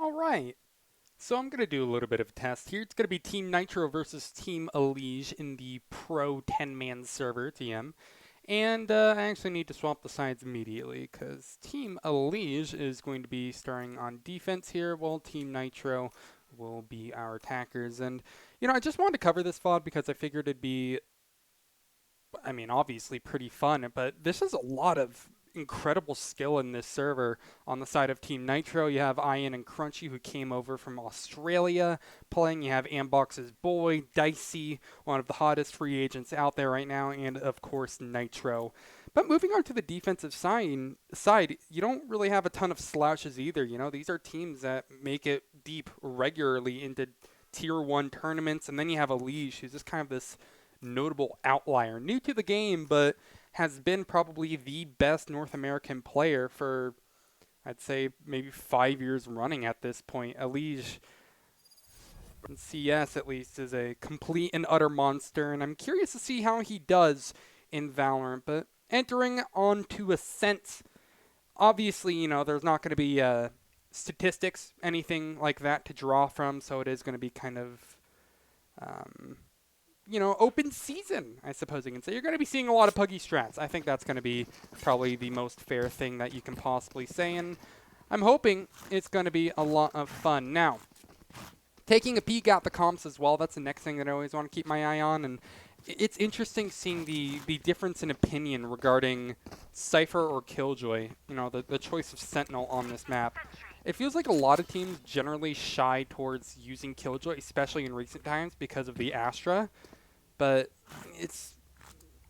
All right. So I'm going to do a little bit of a test here. It's going to be Team Nitro versus Team EliGE in the Pro 10-man server, TM. And I actually need to swap the sides immediately because Team EliGE is going to be starting on defense here while Team Nitro will be our attackers. And, I just wanted to cover this VOD because I figured it'd be, obviously pretty fun, but this is a lot of incredible skill in this server. On the side of Team Nitro, you have Ian and Crunchy, who came over from Australia playing. You have Ambox's boy, Dicey, one of the hottest free agents out there right now, and of course Nitro. But moving on to the defensive side, you don't really have a ton of slouches either. These are teams that make it deep regularly into Tier 1 tournaments, and then you have EliGE, who's just kind of this notable outlier. New to the game, but has been probably the best North American player for, I'd say, maybe 5 years running at this point. EliGE, in CS at least, is a complete and utter monster, and I'm curious to see how he does in Valorant. But entering onto Ascent, obviously, there's not going to be statistics, anything like that to draw from, so it is going to be kind of open season, I suppose you can say. You're going to be seeing a lot of puggy strats. I think that's going to be probably the most fair thing that you can possibly say, and I'm hoping it's going to be a lot of fun. Now, taking a peek at the comps as well, that's the next thing that I always want to keep my eye on, and it's interesting seeing the difference in opinion regarding Cypher or Killjoy, the choice of Sentinel on this map. It feels like a lot of teams generally shy towards using Killjoy, especially in recent times because of the Astra. But it's,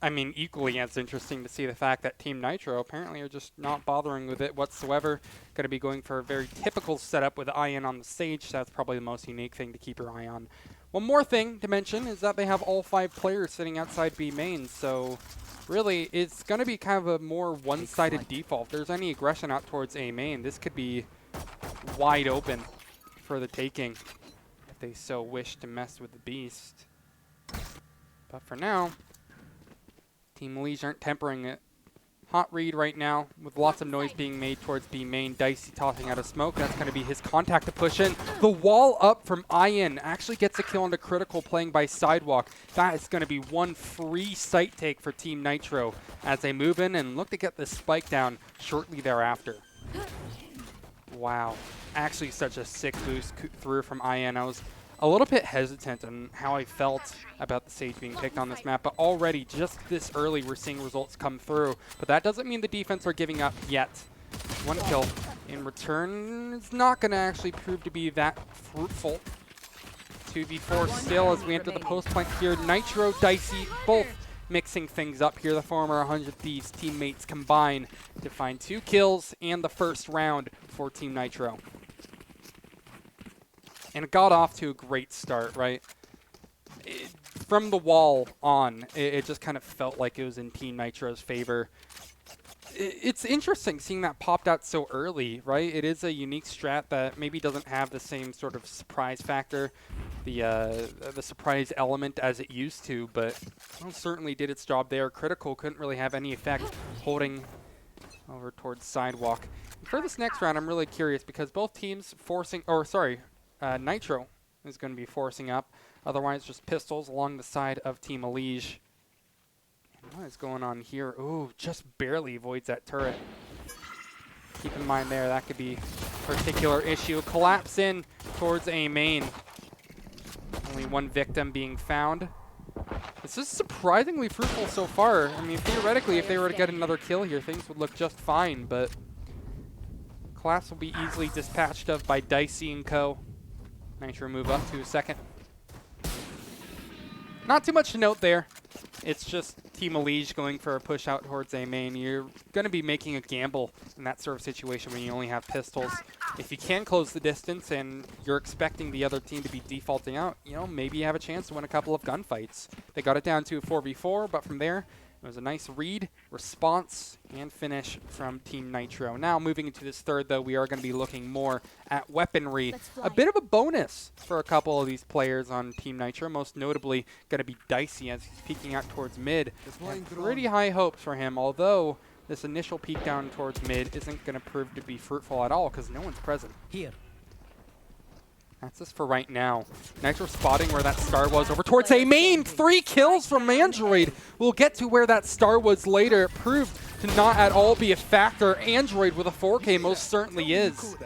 equally as interesting to see the fact that Team Nitro apparently are just not bothering with it whatsoever. Going to be going for a very typical setup with Ian on the stage. So that's probably the most unique thing to keep your eye on. One more thing to mention is that they have all 5 players sitting outside B main. So really, it's going to be kind of a more one-sided default. If there's any aggression out towards A main, this could be wide open for the taking if they so wish to mess with the beast. But for now, Team EliGE aren't tempering it. Hot read right now with lots of noise being made towards B main. Dicey tossing out a smoke. That's going to be his contact to push in. The wall up from Ian actually gets a kill on the critical playing by Sidewalk. That is going to be one free site take for Team Nitro as they move in and look to get this spike down shortly thereafter. Wow. Actually such a sick boost through from Ian. I was a little bit hesitant on how I felt about the Sage being picked on this map, but already just this early we're seeing results come through. But that doesn't mean the defense are giving up yet. One kill in return is not going to actually prove to be that fruitful. 2v4 still as we enter the post plant here. Nitro, Dicey, both mixing things up here. The former 100 Thieves teammates combine to find 2 kills and the first round for Team Nitro. And it got off to a great start, right? From the wall on, it just kind of felt like it was in Team Nitro's favor. It's interesting seeing that popped out so early, right? It is a unique strat that maybe doesn't have the same sort of surprise factor, the surprise element as it used to, but certainly did its job there. Critical couldn't really have any effect holding over towards Sidewalk. And for this next round, I'm really curious because both teams Nitro is going to be forcing up. Otherwise, just pistols along the side of Team EliGE. What is going on here? Ooh, just barely avoids that turret. Keep in mind there, that could be a particular issue. Collapse in towards A main. Only one victim being found. This is surprisingly fruitful so far. Theoretically, if they were to get another kill here, things would look just fine, but Collapse will be easily dispatched of by Dicey and co. Nitro move up to a second. Not too much to note there. It's just Team EliGE going for a push out towards A main. You're going to be making a gamble in that sort of situation when you only have pistols. If you can close the distance and you're expecting the other team to be defaulting out, maybe you have a chance to win a couple of gunfights. They got it down to a 4v4, but from there, it was a nice read, response, and finish from Team Nitro. Now, moving into this third, though, we are going to be looking more at weaponry. A bit of a bonus for a couple of these players on Team Nitro, most notably going to be Dicey as he's peeking out towards mid. Pretty high hopes for him, although this initial peek down towards mid isn't going to prove to be fruitful at all because no one's present. Here. That's just for right now. Nitro spotting where that star was over towards A main. 3 kills from Android. We'll get to where that star was later. It proved to not at all be a factor. Android with a 4K most certainly is.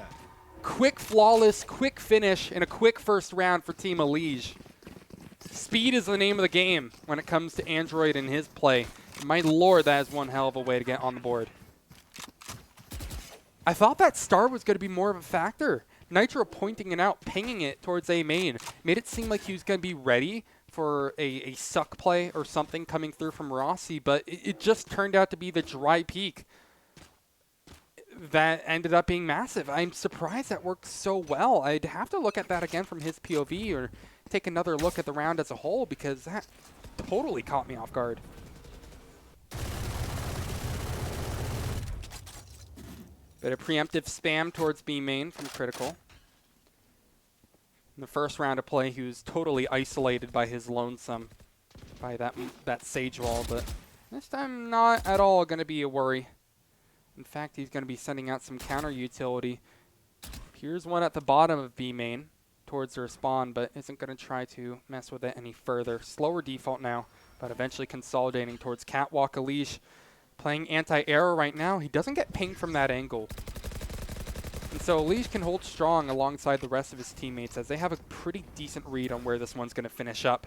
Quick, flawless, quick finish, and a quick first round for Team EliGE. Speed is the name of the game when it comes to Android and his play. My lord, that is one hell of a way to get on the board. I thought that star was going to be more of a factor. Nitro pointing it out, pinging it towards A main, made it seem like he was going to be ready for a suck play or something coming through from Rossi, but it just turned out to be the dry peak that ended up being massive. I'm surprised that worked so well. I'd have to look at that again from his POV or take another look at the round as a whole because that totally caught me off guard. Bit of preemptive spam towards B main from Critical. In the first round of play, he was totally isolated by his lonesome, by that Sage wall, but this time not at all going to be a worry. In fact, he's going to be sending out some counter utility. Here's one at the bottom of B main towards their spawn, but isn't going to try to mess with it any further. Slower default now, but eventually consolidating towards Catwalk. EliGE playing anti-air right now. He doesn't get pinged from that angle. And so EliGE can hold strong alongside the rest of his teammates as they have a pretty decent read on where this one's going to finish up.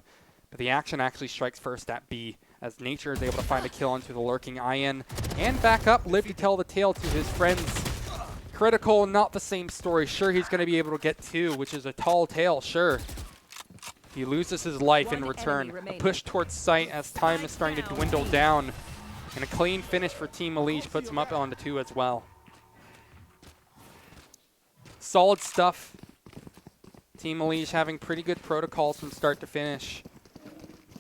But the action actually strikes first at B as nitr0 is able to find a kill onto the lurking IN and back up, live to tell the tale to his friends. Critical, not the same story. Sure, he's going to be able to get 2, which is a tall tale, sure. He loses his life in return. A push towards site as time is starting to dwindle down. And a clean finish for Team EliGE puts him up onto 2 as well. Solid stuff. Team EliGE having pretty good protocols from start to finish.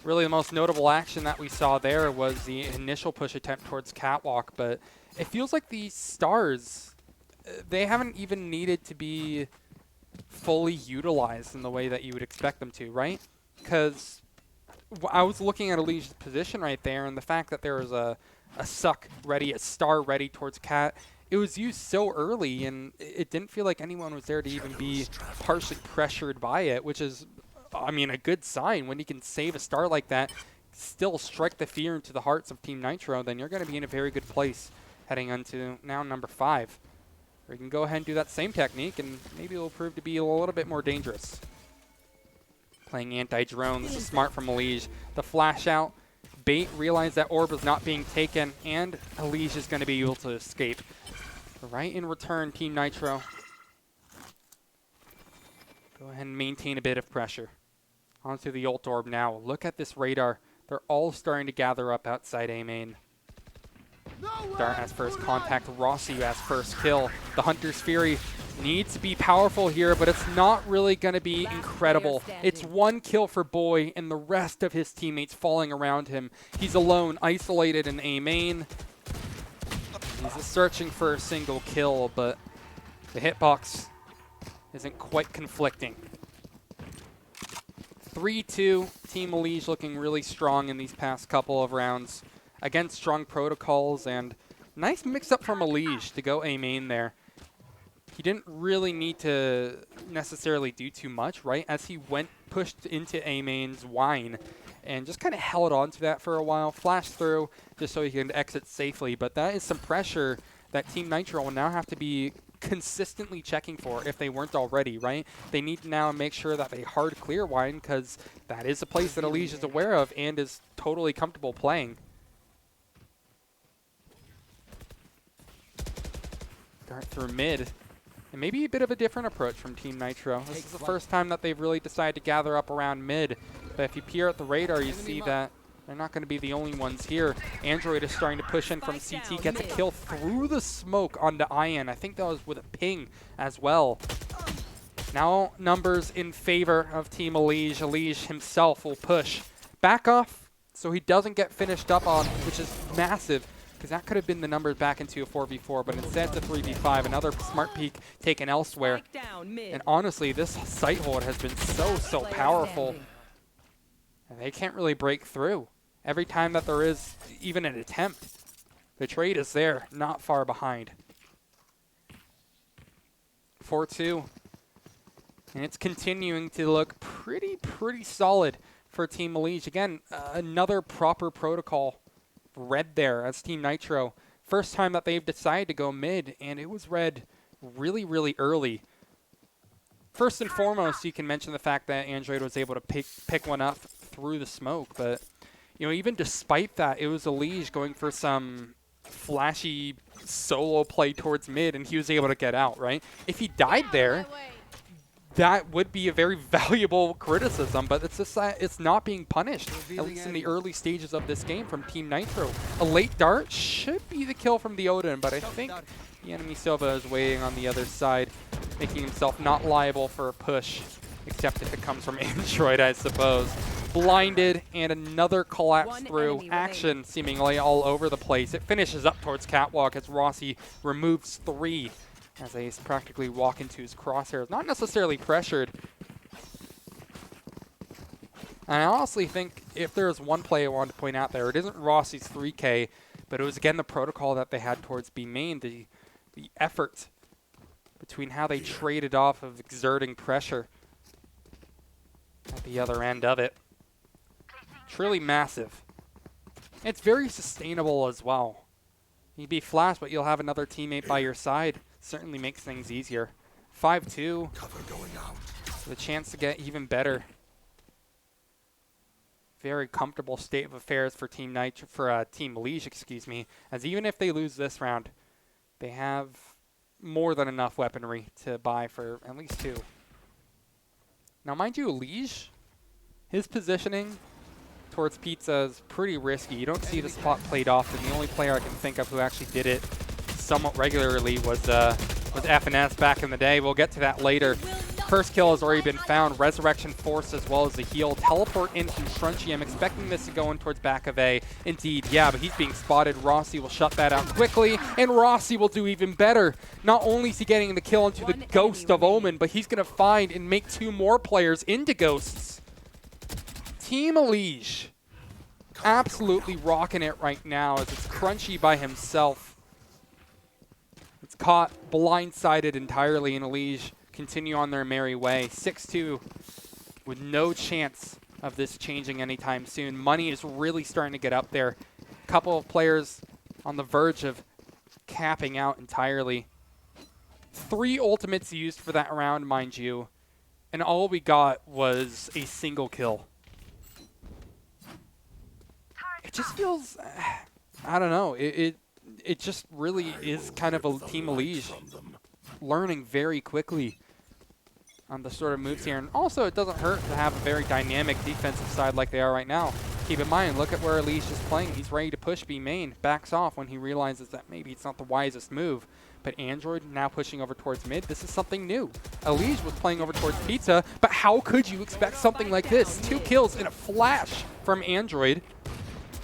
Really the most notable action that we saw there was the initial push attempt towards Catwalk, but it feels like these stars, they haven't even needed to be fully utilized in the way that you would expect them to, right? Because I was looking at EliGE's position right there, and the fact that there was a suck ready, a star ready towards Cat, it was used so early, and it didn't feel like anyone was there to even be partially pressured by it, which is, I mean, a good sign. When you can save a star like that, still strike the fear into the hearts of Team Nitro, then you're going to be in a very good place heading into now number 5. Or you can go ahead and do that same technique, and maybe it will prove to be a little bit more dangerous. Playing anti-drone, this is smart from EliGE. The flash out, bait, realized that orb was not being taken, and EliGE is going to be able to escape. Right in return, Team Nitro. Go ahead and maintain a bit of pressure. Onto the ult orb now. Look at this radar. They're all starting to gather up outside A main. Dart has first contact. Rossi has first kill. The Hunter's Fury needs to be powerful here, but it's not really going to be incredible. It's 1 kill for Boy, and the rest of his teammates falling around him. He's alone, isolated in A main. He's searching for a single kill, but the hitbox isn't quite conflicting. 3-2, Team EliGE looking really strong in these past couple of rounds. Against strong protocols, and nice mix-up from EliGE to go A main there. He didn't really need to necessarily do too much, right? As he pushed into A main's wine and just kind of held on to that for a while, flashed through just so he can exit safely. But that is some pressure that Team Nitro will now have to be consistently checking for if they weren't already, right? They need to now make sure that they hard clear wine because that is a place that EliGE is aware of and is totally comfortable playing. Dart through mid. And maybe a bit of a different approach from Team Nitro. This is the first time that they've really decided to gather up around mid. But if you peer at the radar, you see that they're not going to be the only ones here. Android is starting to push in from CT, gets a kill through the smoke onto IN. I think that was with a ping as well. Now numbers in favor of Team EliGE. EliGE himself will push back off so he doesn't get finished up on, which is massive. Because that could have been the numbers back into a 4v4, but instead it's a 3v5. Another smart peek taken elsewhere. And honestly, this site hold has been so powerful. And they can't really break through. Every time that there is even an attempt, the trade is there, not far behind. 4-2. And it's continuing to look pretty solid for Team EliGE. Again, another proper protocol read there as Team Nitro. First time that they've decided to go mid, and it was read really early. First and foremost, you can mention the fact that Android was able to pick one up through the smoke, but you know, even despite that, it was EliGE going for some flashy solo play towards mid, and he was able to get out, right? If he died there, that would be a very valuable criticism, but it's just that it's not being punished, at least in the early stages of this game from Team Nitro. A late dart should be the kill from the Odin, but I think the enemy Silva is waiting on the other side, making himself not liable for a push, except if it comes from Android, I suppose. Blinded, and another collapse through. Action seemingly all over the place. It finishes up towards Catwalk as Rossi removes 3 as they practically walk into his crosshairs. Not necessarily pressured. And I honestly think if there's one play I wanted to point out there, it isn't Rossi's 3K, but it was again the protocol that they had towards B main, the effort between how they traded off of exerting pressure at the other end of it. Truly massive. It's very sustainable as well. You'd be flashed, but you'll have another teammate by your side. Certainly makes things easier. 5-2. So the chance to get even better. Very comfortable state of affairs for Team Team EliGE, excuse me. As even if they lose this round, they have more than enough weaponry to buy for at least 2. Now, mind you, EliGE, his positioning towards Pizza is pretty risky. You don't see the spot played often. The only player I can think of who actually did it somewhat regularly was FNS back in the day. We'll get to that later. First kill has already been found. Resurrection Force as well as the heal. Teleport in from Shrunchy. I'm expecting this to go in towards back of A. Indeed, yeah, but he's being spotted. Rossi will shut that out quickly, and Rossi will do even better. Not only is he getting the kill into the Ghost of Omen, but he's going to find and make 2 more players into Ghosts. Team EliGE absolutely rocking it right now as it's Crunchy by himself. It's caught blindsided entirely, and EliGE continue on their merry way. 6-2 with no chance of this changing anytime soon. Money is really starting to get up there. A couple of players on the verge of capping out entirely. 3 ultimates used for that round, mind you, and all we got was a single kill. It just feels, I don't know, it just really is kind of a Team EliGE learning very quickly on the sort of moves here. And also, it doesn't hurt to have a very dynamic defensive side like they are right now. Keep in mind, look at where EliGE is playing. He's ready to push B main, backs off when he realizes that maybe it's not the wisest move. But Android now pushing over towards mid. This is something new. EliGE was playing over towards Pizza, but how could you expect something like this? 2 kills in a flash from Android.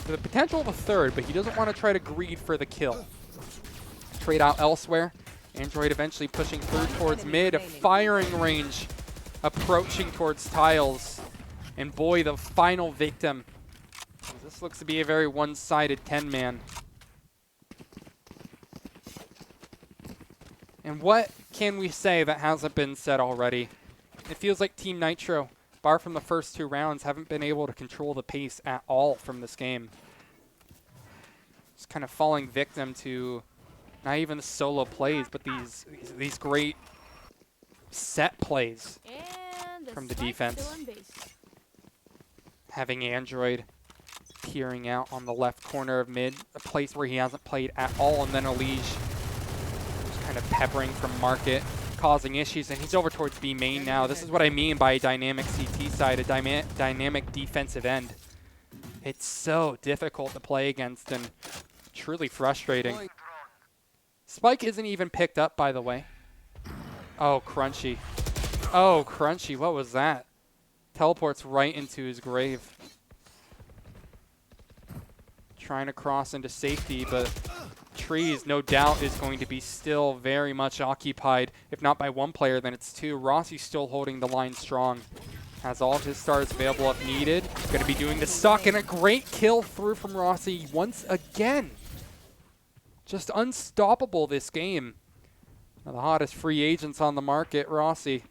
With the potential of a 3rd, but he doesn't want to try to greed for the kill. Trade out elsewhere. Android eventually pushing through towards mid. A firing range approaching towards tiles. And boy, the final victim. This looks to be a very one-sided 10-man. And what can we say that hasn't been said already? It feels like Team Nitro, bar from the first 2 rounds, haven't been able to control the pace at all from this game. Just kind of falling victim to not even the solo plays, but these great set plays from the defense. Having Android peering out on the left corner of mid, a place where he hasn't played at all, and then EliGE just kind of peppering from market, causing issues, and he's over towards B main now. This is what I mean by a dynamic CT side, a dynamic defensive end. It's so difficult to play against and truly frustrating. Spike isn't even picked up, by the way. Oh, Crunchy. Oh, Crunchy, what was that? Teleports right into his grave. Trying to cross into safety, but Trees, no doubt, is going to be still very much occupied. If not by 1 player, then it's 2. Rossi's still holding the line strong. Has all of his stars available if needed. Going to be doing the suck, and a great kill through from Rossi once again. Just unstoppable this game. Now, the hottest free agents on the market, Rossi.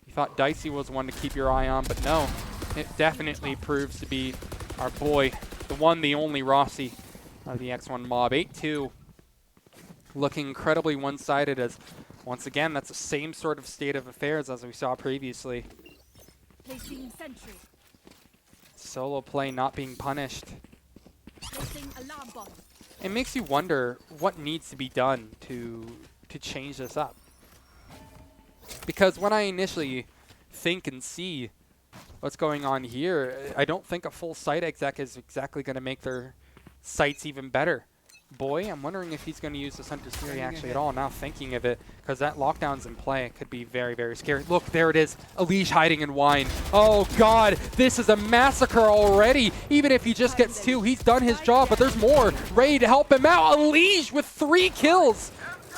He Thought Dicey was one to keep your eye on, but no. It definitely proves to be our boy, the one, the only Rossi of the X1 Mob. 8-2. Looking incredibly one-sided as, once again, that's the same sort of state of affairs as we saw previously. Solo play not being punished. It makes you wonder what needs to be done to change this up. Because when I initially think and see what's going on here, I don't think a full site exec is exactly going to make their sites even better. Boy, I'm wondering if he's going to use this Hunter's Fury actually at all, now thinking of it, because that lockdown's in play. It could be very, very scary. Look, there it is. EliGE hiding in wine. Oh, God, this is a massacre already. Even if he just gets 2, he's done his job, but there's more. Ready to help him out. EliGE with 3 kills.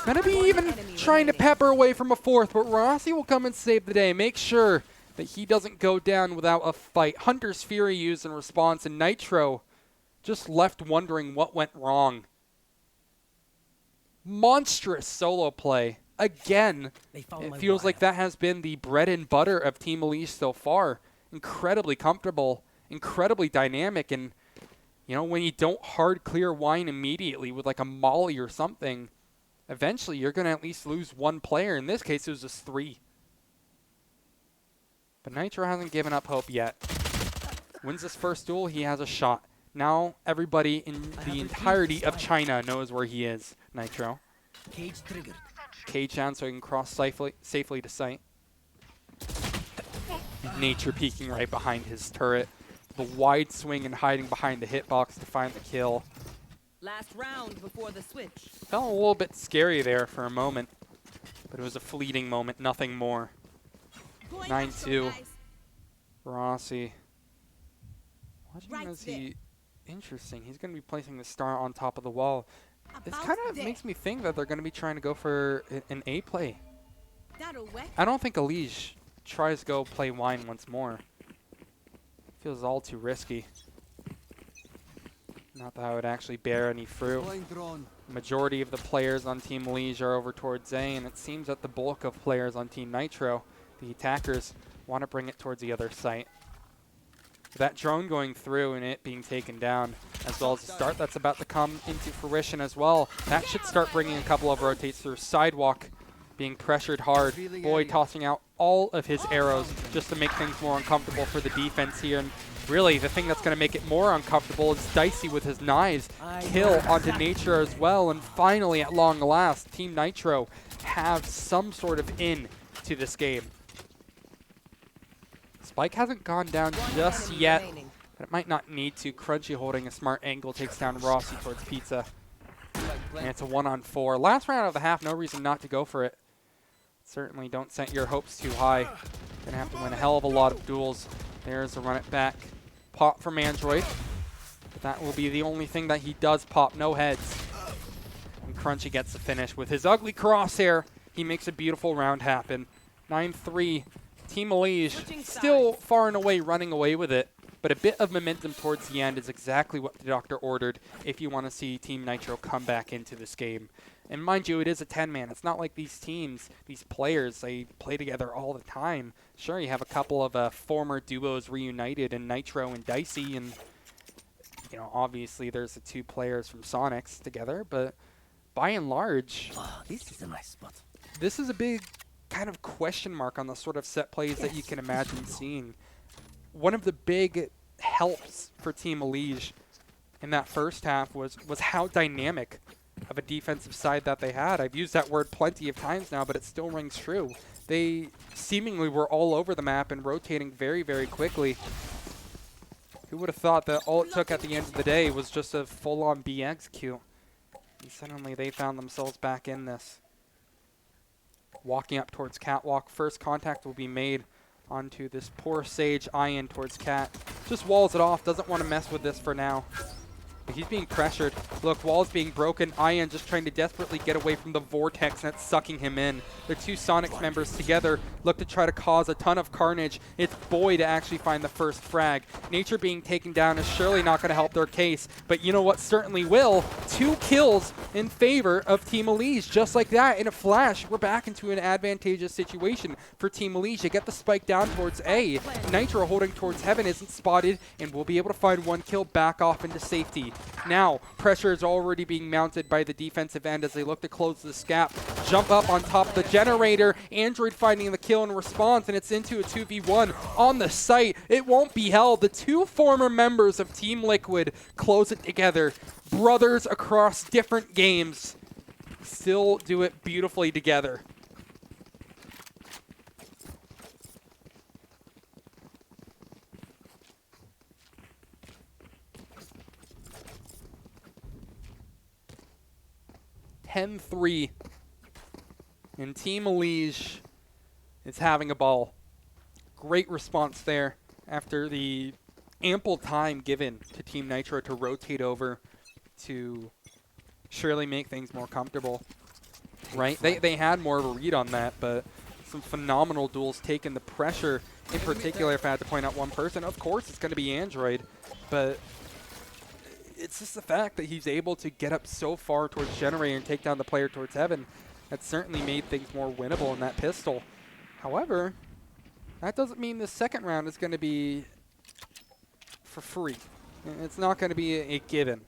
Gonna be even trying to pepper away from a 4th, but Rossi will come and save the day. Make sure that he doesn't go down without a fight. Hunter's Fury used in response, and Nitro just left wondering what went wrong. Monstrous solo play. Again, it feels like that has been the bread and butter of Team EliGE so far. Incredibly comfortable, incredibly dynamic, and you know, when you don't hard clear wine immediately with like a molly or something, eventually you're going to at least lose 1 player. In this case, it was just 3. But Nitro hasn't given up hope yet. Wins this first duel, he has a shot. Now everybody in the entirety of China knows where he is, Nitro. Cage triggered. Cage down so he can cross safely to site. Nature peeking right behind his turret. The wide swing and hiding behind the hitbox to find the kill. Last round before the switch. Felt a little bit scary there for a moment, but it was a fleeting moment, nothing more. 9-2. Rossi. Watching as he... Interesting. He's going to be placing the star on top of the wall. This kind of makes me think that they're going to be trying to go for an A play. I don't think EliGE tries to go play wine once more. Feels all too risky. Not that I would actually bear any fruit. Majority of the players on Team EliGE are over towards A, and it seems that the bulk of players on Team Nitro, the attackers, want to bring it towards the other site. That drone going through and it being taken down, as well as the start that's about to come into fruition as well. That should start bringing a couple of rotates through. Sidewalk being pressured hard. Boy tossing out all of his arrows just to make things more uncomfortable for the defense here. And really, the thing that's going to make it more uncomfortable is Dicey with his knives. Kill onto Nature as well. And finally, at long last, Team Nitro have some sort of in to this game. Spike hasn't gone down just yet, but it might not need to. Crunchy holding a smart angle takes down Rossi towards Pizza. And it's a 1-on-4. Last round of the half, no reason not to go for it. Certainly don't set your hopes too high. Gonna have to win a hell of a lot of duels. There's a run it back. Pop from Android. But that will be the only thing that he does pop. No heads. And Crunchy gets the finish with his ugly crosshair. He makes a beautiful round happen. 9-3. Team EliGE still far and away running away with it, but a bit of momentum towards the end is exactly what the doctor ordered if you want to see Team Nitro come back into this game. And mind you, it is a 10-man. It's not like these teams, these players, they play together all the time. Sure, you have a couple of former duos reunited in Nitro and Dicey, and you know, obviously there's the 2 players from Sonics together, but by and large, This is a nice spot. this is a big kind of question mark on the sort of set plays that you can imagine seeing. One of the big helps for Team EliGE in that first half was how dynamic of a defensive side that they had. I've used that word plenty of times now, but it still rings true. They seemingly were all over the map and rotating very, very quickly. Who would have thought that all it took at the end of the day was just a full-on B execute? And suddenly they found themselves back in this. Walking up towards Catwalk. First contact will be made onto this poor Sage. Ian towards Cat. Just walls it off. Doesn't want to mess with this for now. He's being pressured. Look, wall's being broken. Ian just trying to desperately get away from the vortex that's sucking him in. The two Sonics members together look to try to cause a ton of carnage. It's Boy to actually find the first frag. Nitr being taken down is surely not going to help their case, but you know what certainly will? 2 kills in favor of Team EliGE. Just like that, in a flash, we're back into an advantageous situation for Team EliGE. They get the spike down towards A. Nitro holding towards heaven isn't spotted, and we'll be able to find 1 kill back off into safety. Now, pressure is already being mounted by the defensive end as they look to close this gap. Jump up on top of the generator. Android finding the kill in response, and it's into a 2v1 on the site. It won't be held. The 2 former members of Team Liquid close it together. Brothers across different games still do it beautifully together. (10-3), and Team EliGE is having a ball. Great response there after the ample time given to Team Nitro to rotate over to surely make things more comfortable. Right? They had more of a read on that, but some phenomenal duels taken. The pressure, in particular, if I had to point out one person, of course it's going to be Android, but it's just the fact that he's able to get up so far towards Generator and take down the player towards heaven. That certainly made things more winnable in that pistol. However, that doesn't mean the second round is going to be for free. It's not going to be a given.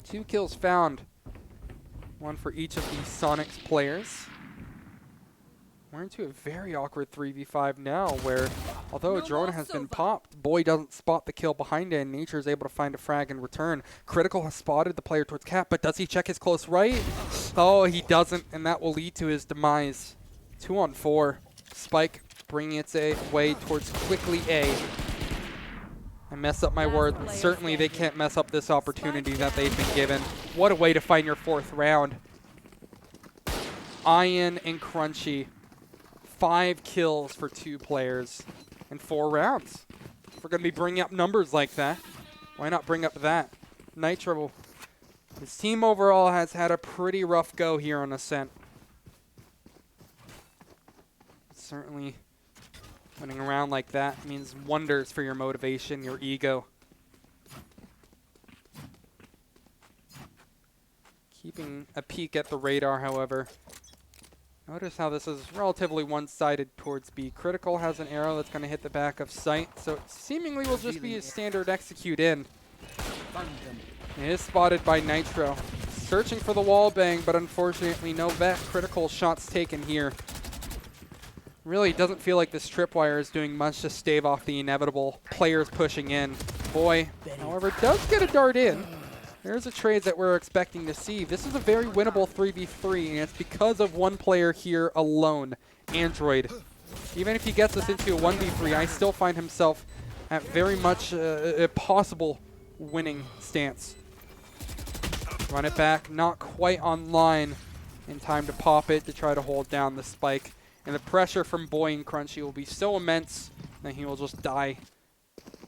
2 kills found. 1 for each of these Sonics players. We're into a very awkward 3v5 now where, although a drone has been popped, Boy doesn't spot the kill behind it, and Nitr is able to find a frag in return. Critical has spotted the player towards Cap, but does he check his close right? Oh, he doesn't, and that will lead to his demise. 2 on 4. Spike bringing its way towards quickly A. I messed up my words, but certainly they can't mess up this opportunity that they've been given. What a way to find your 4th round. Ian and Crunchy. 5 kills for 2 players in 4 rounds. If we're going to be bringing up numbers like that, why not bring up that? Nitro, his team overall has had a pretty rough go here on Ascent. Certainly winning around like that means wonders for your motivation, your ego. Keeping a peek at the radar, however. Notice how this is relatively one-sided towards B. Critical has an arrow that's going to hit the back of sight, so it seemingly will just be a standard execute in. It is spotted by Nitro. Searching for the wall bang, but unfortunately no vet. Critical shots taken here. Really doesn't feel like this tripwire is doing much to stave off the inevitable players pushing in. Boy, however, does get a dart in. There's a trade that we're expecting to see. This is a very winnable 3v3, and it's because of one player here alone, Android. Even if he gets us into a 1v3, I still find himself at very much a possible winning stance. Run it back, not quite online in time to pop it to try to hold down the spike. And the pressure from Boy and Crunchy will be so immense that he will just die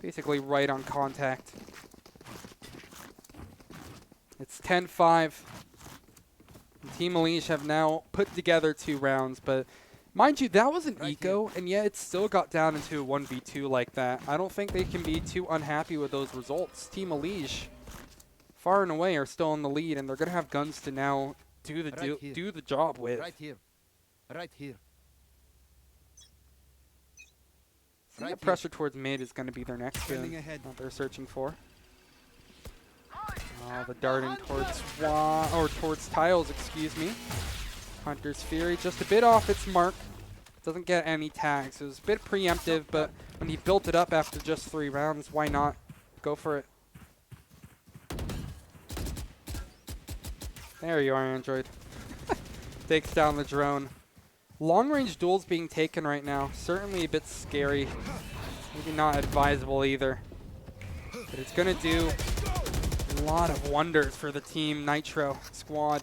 basically right on contact. It's 10-5. Team EliGE have now put together 2 rounds, but mind you, that was an eco, and yet it still got down into a 1v2 like that. I don't think they can be too unhappy with those results. Team EliGE, far and away, are still in the lead, and they're going to have guns to now do the job with. Right here. Right here. I think the pressure towards mid is going to be their next gun that they're searching for. Oh, the darting towards tiles, excuse me. Hunter's Fury just a bit off its mark. Doesn't get any tags. It was a bit preemptive, but when he built it up after just 3 rounds, why not go for it? There you are, Android. Takes down the drone. Long-range duels being taken right now. Certainly a bit scary. Maybe not advisable either. But it's going to do a lot of wonders for the Team Nitro squad.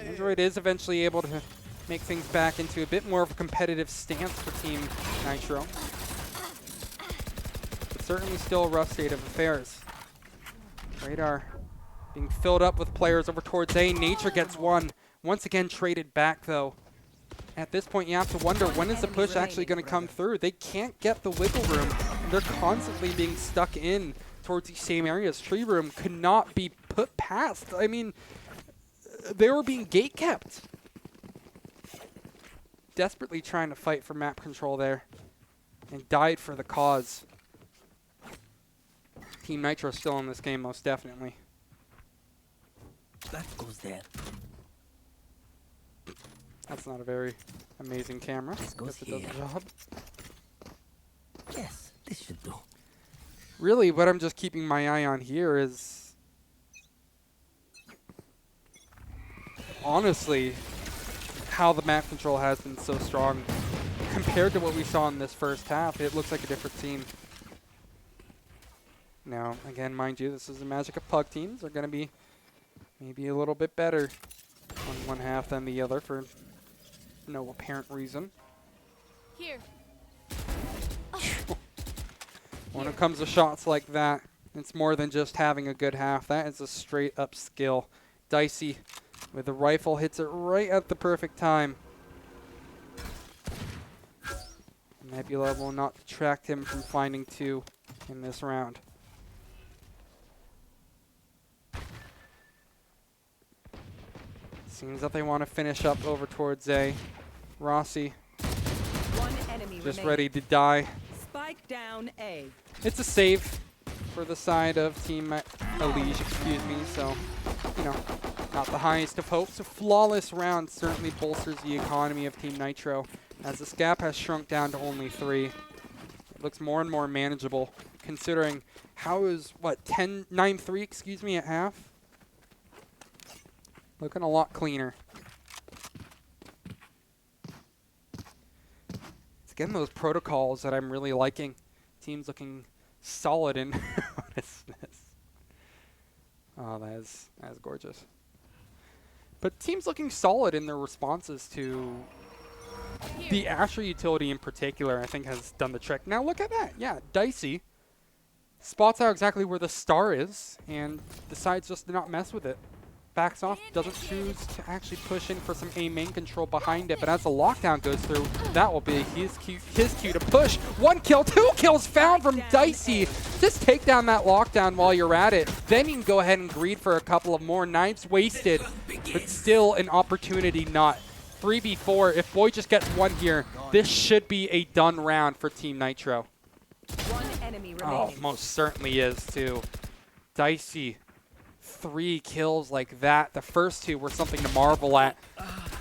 Android is eventually able to make things back into a bit more of a competitive stance for Team Nitro. But certainly still a rough state of affairs. Radar being filled up with players over towards A. nitr0 gets one. Once again traded back though. At this point you have to wonder, when is the push actually going to come through? They can't get the wiggle room. And they're constantly being stuck in towards these same areas. Tree room could not be put past. I mean, they were being gate kept. Desperately trying to fight for map control there. And died for the cause. Team Nitro still in this game, most definitely. That goes there. That's not a very amazing camera. This goes Guess it does the here. job. Yes, this should do. Really, what I'm just keeping my eye on here is, honestly, how the map control has been so strong. Compared to what we saw in this first half, it looks like a different team. Now, again, mind you, this is the magic of pug teams. They're going to be maybe a little bit better on one half than the other for no apparent reason. Here. When it comes to shots like that, it's more than just having a good half. That is a straight up skill. Dicey with the rifle hits it right at the perfect time. Nebula will not detract him from finding two in this round. Seems that they want to finish up over towards A. Rossi One enemy just remaining. ready to die. Spike down A. It's a save for the side of Team EliGE, excuse me, so, you know, not the highest of hopes. A flawless round certainly bolsters the economy of Team Nitro, as this gap has shrunk down to only 3. It looks more and more manageable, considering how is, what, 9-3, excuse me, at half? Looking a lot cleaner. It's again those protocols that I'm really liking. Teams looking solid in what is this? Oh, that is gorgeous. But teams looking solid in their responses to the Asher utility in particular, I think has done the trick. Now look at that. Yeah, Dicey spots out exactly where the star is and decides just to not mess with it. Backs off, doesn't choose to actually push in for some A main control behind it, but as the lockdown goes through, that will be his cue to push. 1 kill, 2 kills found from Dicey. Just take down that lockdown while you're at it. Then you can go ahead and greed for a couple of more. Knives wasted, but still an opportunity not. 3v4, if Boy just gets 1 here, this should be a done round for Team Nitro. One enemy Oh, remaining. most certainly is too. Dicey. 3 kills like that. The first 2 were something to marvel at.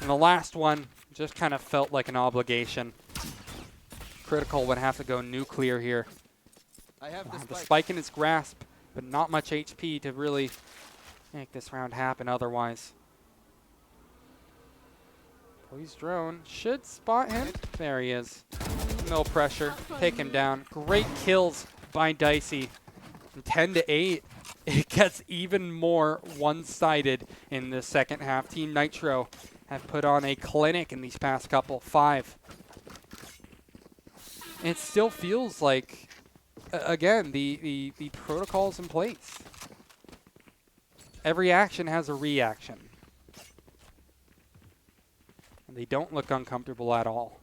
And the last one just kind of felt like an obligation. Critical would have to go nuclear here. I have The spike in his grasp, but not much HP to really make this round happen otherwise. Boy's drone should spot him. There he is. No pressure. Take him down. Great kills by Dicey. And 10-8. It gets even more one-sided in the second half. Team Nitro have put on a clinic in these past couple. 5. It still feels like, again, the protocol's in place. Every action has a reaction. And they don't look uncomfortable at all.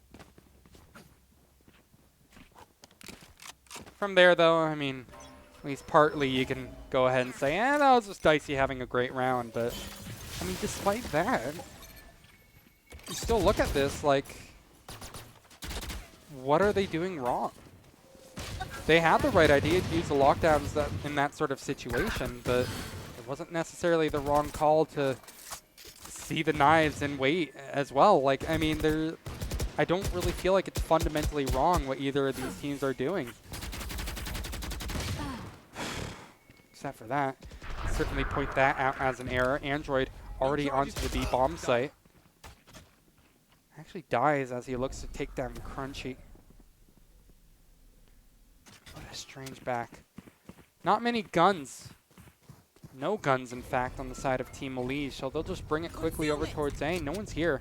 From there, though, I mean, at least partly you can go ahead and say, that was just Dicey having a great round. But, I mean, despite that, you still look at this like, what are they doing wrong? They had the right idea to use the lockdowns in that sort of situation, but it wasn't necessarily the wrong call to see the knives and wait as well. Like, I mean, I don't really feel like it's fundamentally wrong what either of these teams are doing. Except for that. Certainly point that out as an error. Android already onto the B bomb site. Actually dies as he looks to take down Crunchy. What a strange back. Not many guns. No guns, in fact, on the side of Team EliGE, so they'll just bring it quickly over towards A. No one's here.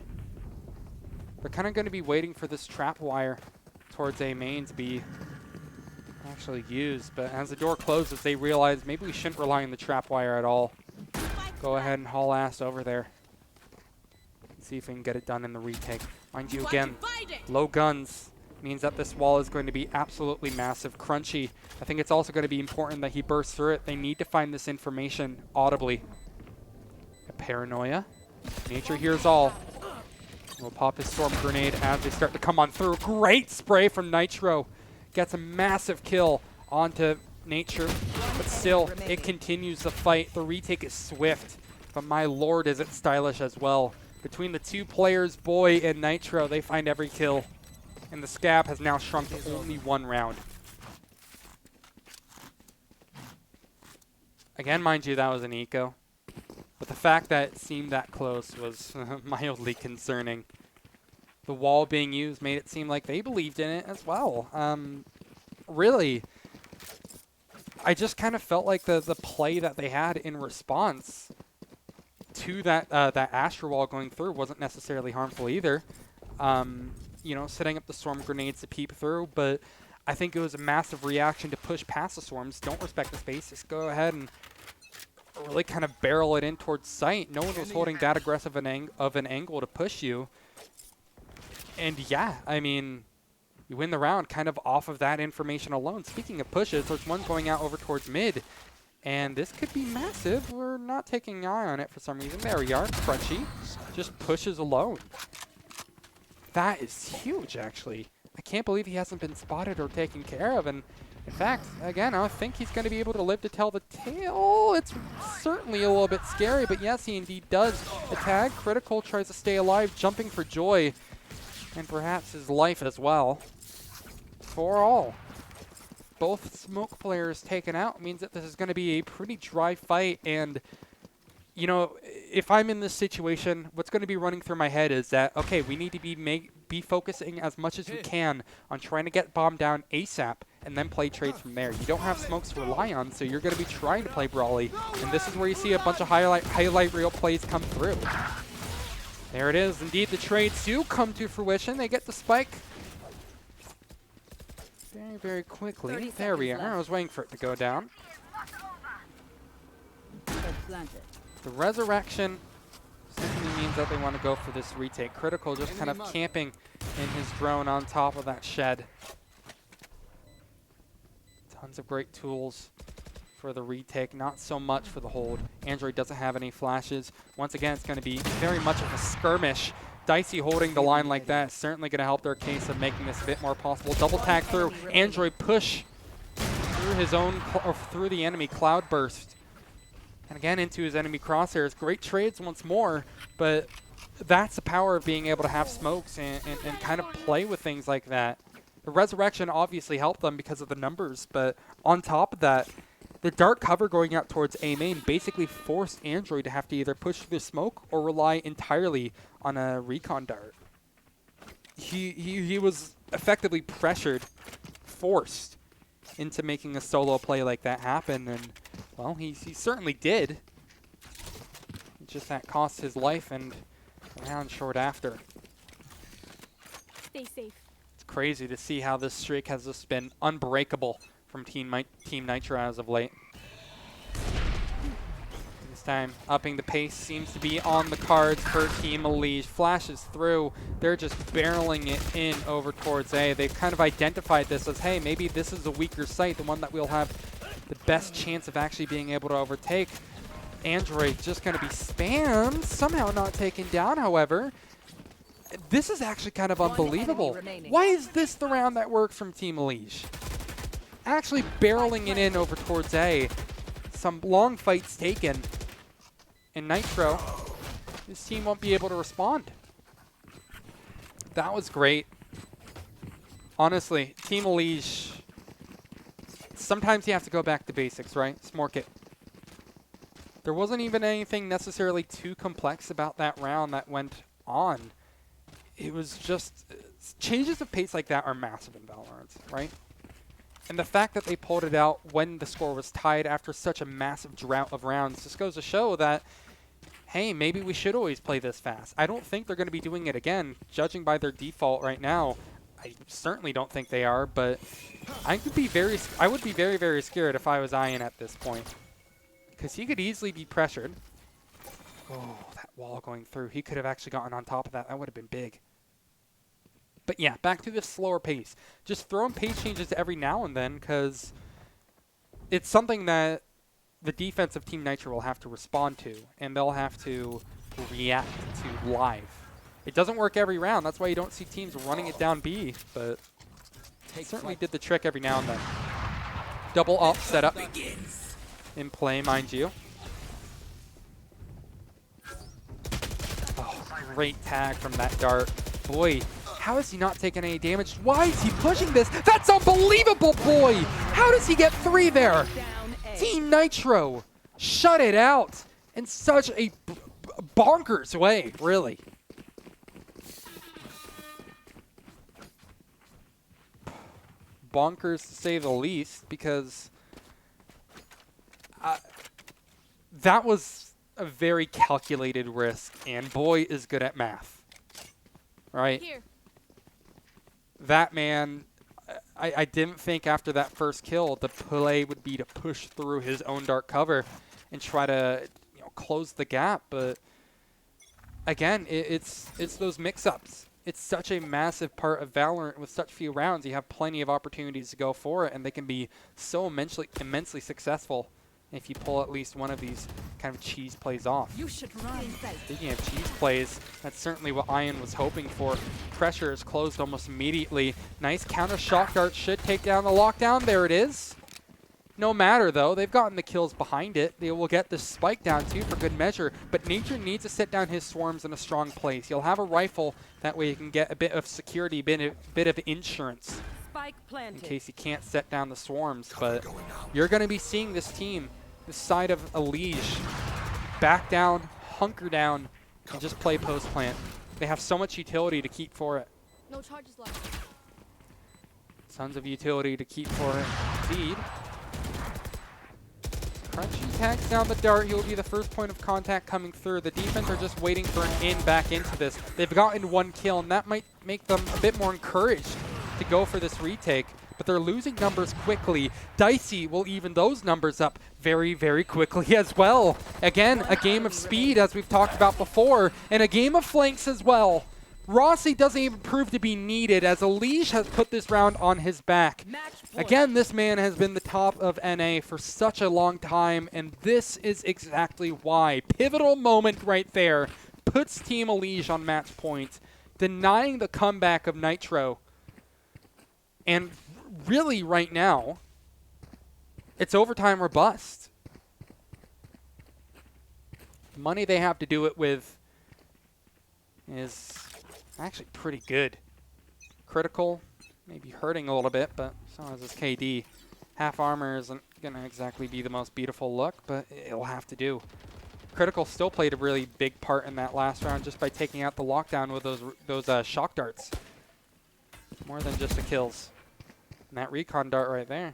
They're kind of going to be waiting for this trap wire towards A main to be actually used, but as the door closes, they realize maybe we shouldn't rely on the trap wire at all. Go ahead and haul ass over there. See if we can get it done in the retake. Mind you, again, low guns means that this wall is going to be absolutely massive. Crunchy, I think it's also going to be important that he bursts through it. They need to find this information audibly. A paranoia. Nature hears all. We'll pop his storm grenade as they start to come on through. Great spray from Nitro. Gets a massive kill onto Nature. But still, it continues the fight. The retake is swift. But my lord, is it stylish as well. Between the two players, Boy and Nitro, they find every kill. And the scab has now shrunk to only 1 round. Again, mind you, that was an eco. But the fact that it seemed that close was mildly concerning. The wall being used made it seem like they believed in it as well. Really, I just kind of felt like the play that they had in response to that that Astro wall going through wasn't necessarily harmful either. You know, setting up the storm grenades to peep through, but I think it was a massive reaction to push past the swarms. Don't respect the space. Just go ahead and really kind of barrel it in towards sight. No one was holding that aggressive of an angle to push you. And yeah, I mean, you win the round kind of off of that information alone. Speaking of pushes, there's one going out over towards mid. And this could be massive. We're not taking an eye on it for some reason. There we are. Crunchy. Just pushes alone. That is huge, actually. I can't believe he hasn't been spotted or taken care of. And in fact, again, I think he's going to be able to live to tell the tale. It's certainly a little bit scary, but yes, he indeed does. The tag, Critical tries to stay alive, jumping for joy. And perhaps his life as well. For all. Both smoke players taken out means that this is going to be a pretty dry fight. And, you know, if I'm in this situation, what's going to be running through my head is that, okay, we need to be focusing as much as we can on trying to get bomb down ASAP and then play trades from there. You don't have smokes to rely on, so you're going to be trying to play brawly. And this is where you see a bunch of highlight reel plays come through. There it is. Indeed, the trades do come to fruition. They get the spike very, very quickly. There we are. I was waiting for it to go down. The resurrection simply means that they want to go for this retake. Critical just kind of camping in his drone on top of that shed. Tons of great tools for the retake, not so much for the hold. Android doesn't have any flashes. Once again, it's going to be very much of a skirmish. Dicey holding the line like that is certainly going to help their case of making this a bit more possible. Double tag through. Android push through his own, or through the enemy cloud burst. And again, into his enemy crosshairs. Great trades once more, but that's the power of being able to have smokes and kind of play with things like that. The resurrection obviously helped them because of the numbers, but on top of that, the dark cover going out towards A main basically forced Android to have to either push through the smoke or rely entirely on a recon dart. He was effectively pressured, forced into making a solo play like that happen, and well, he certainly did. Just that cost his life and a round short after. Stay safe. It's crazy to see how this streak has just been unbreakable from Team Nitro as of late. This time, upping the pace seems to be on the cards for Team EliGE. Flashes through. They're just barreling it in over towards A. They've kind of identified this as, hey, maybe this is a weaker site, the one that we'll have the best chance of actually being able to overtake. Android just going to be spammed, somehow not taken down, however. This is actually kind of unbelievable. Why is this the round that works from Team EliGE? Actually barreling it in over towards A. Some long fights taken. And Nitro, this team won't be able to respond. That was great. Honestly, Team EliGE, sometimes you have to go back to basics, right? Smork it. There wasn't even anything necessarily too complex about that round that went on. It was just, changes of pace like that are massive in Valorant, right? And the fact that they pulled it out when the score was tied after such a massive drought of rounds just goes to show that, hey, maybe we should always play this fast. I don't think they're going to be doing it again, judging by their default right now. I certainly don't think they are, but I would be very, very scared if I was Ian at this point. Because he could easily be pressured. Oh, that wall going through. He could have actually gotten on top of that. That would have been big. But yeah, back to this slower pace. Just throw in pace changes every now and then, because it's something that the defensive team Nitro will have to respond to, and they'll have to react to live. It doesn't work every round. That's why you don't see teams running it down B, but it certainly did the trick every now and then. Double up setup in play, mind you. Oh, great tag from that dart. Boy, how is he not taking any damage? Why is he pushing this? That's unbelievable, boy! How does he get 3 there? Down A. Team Nitro shut it out in such a bonkers way, really. Bonkers to say the least, because that was a very calculated risk, and boy is good at math. Right? Here. That man, I didn't think after that first kill the play would be to push through his own dark cover and try to close the gap, but again, it's those mix-ups. It's such a massive part of Valorant. With such few rounds, you have plenty of opportunities to go for it, and they can be so immensely successful if you pull at least one of these kind of cheese plays off. You should run. Speaking of cheese plays, that's certainly what Ian was hoping for. Pressure is closed almost immediately. Nice counter shock dart should take down the lockdown. There it is. No matter, though, they've gotten the kills behind it. They will get the spike down, too, for good measure. But Nitro needs to sit down his swarms in a strong place. He'll have a rifle. That way he can get a bit of security, bit of insurance Spike planted. in case he can't set down the swarms. But you're going to be seeing this team, this side of EliGE, back down, hunker down, and just play post-plant. They have so much utility to keep for it. No charges left. Tons of utility to keep for it. Indeed. Crunchy tags down the dart. He will be the first point of contact coming through. The defense are just waiting for an in back into this. They've gotten 1 kill, and that might make them a bit more encouraged to go for this retake. But they're losing numbers quickly. Dicey will even those numbers up very, very quickly as well. Again, a game of speed, as we've talked about before, and a game of flanks as well. Rossi doesn't even prove to be needed, as EliGE has put this round on his back. Again, this man has been the top of NA for such a long time, and this is exactly why. Pivotal moment right there. Puts Team EliGE on match point, denying the comeback of Nitro. And really, right now, it's overtime or bust. The money they have to do it with is actually pretty good. Critical, maybe hurting a little bit, but so is his KD. Half armor isn't going to exactly be the most beautiful look, but it'll have to do. Critical still played a really big part in that last round just by taking out the lockdown with those shock darts. More than just the kills. And that recon dart right there.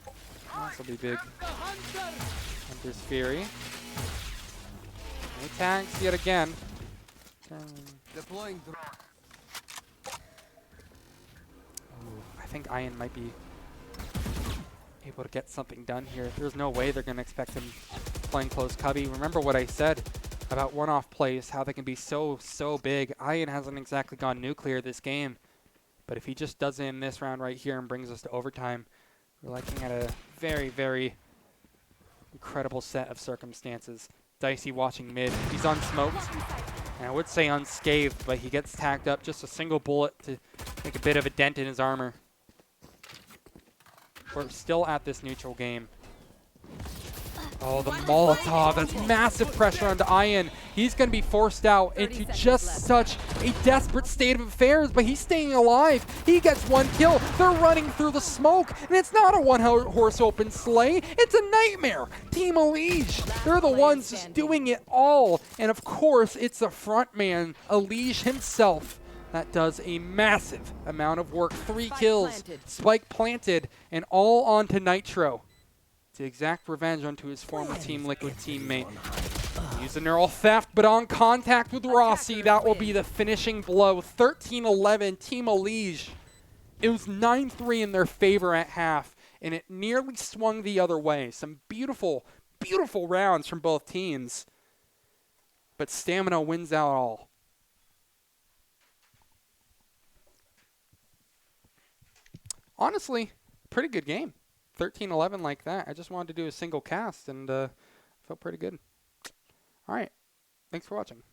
This will be big. Hunter's Fury. No tags yet again. Deploying drone. I think Ian might be able to get something done here. There's no way they're going to expect him playing close cubby. Remember what I said about one-off plays, how they can be so big. Ian hasn't exactly gone nuclear this game. But if he just does it in this round right here and brings us to overtime, we're looking at a very, very incredible set of circumstances. Dicey watching mid. He's unsmoked. And I would say unscathed, but he gets tagged up. Just a single bullet to make a bit of a dent in his armor. We're still at this neutral game. Oh, the Molotov. That's massive pressure onto Ian. He's going to be forced out into just such a desperate state of affairs, but he's staying alive. He gets 1 kill. They're running through the smoke, and it's not a one-horse open sleigh. It's a nightmare. Team EliGE, they're the ones just doing it all. And, of course, it's the front man, EliGE himself, that does a massive amount of work. 3 kills, spike planted, and all onto Nitro. To exact revenge onto his former Team Liquid teammate. Use a neural theft, but on contact with Rossi, that will be the finishing blow. 13-11, Team EliGE. It was 9-3 in their favor at half, and it nearly swung the other way. Some beautiful, beautiful rounds from both teams, but stamina wins out all. Honestly, pretty good game. 13-11 like that. I just wanted to do a single cast, and felt pretty good. All right. Thanks for watching.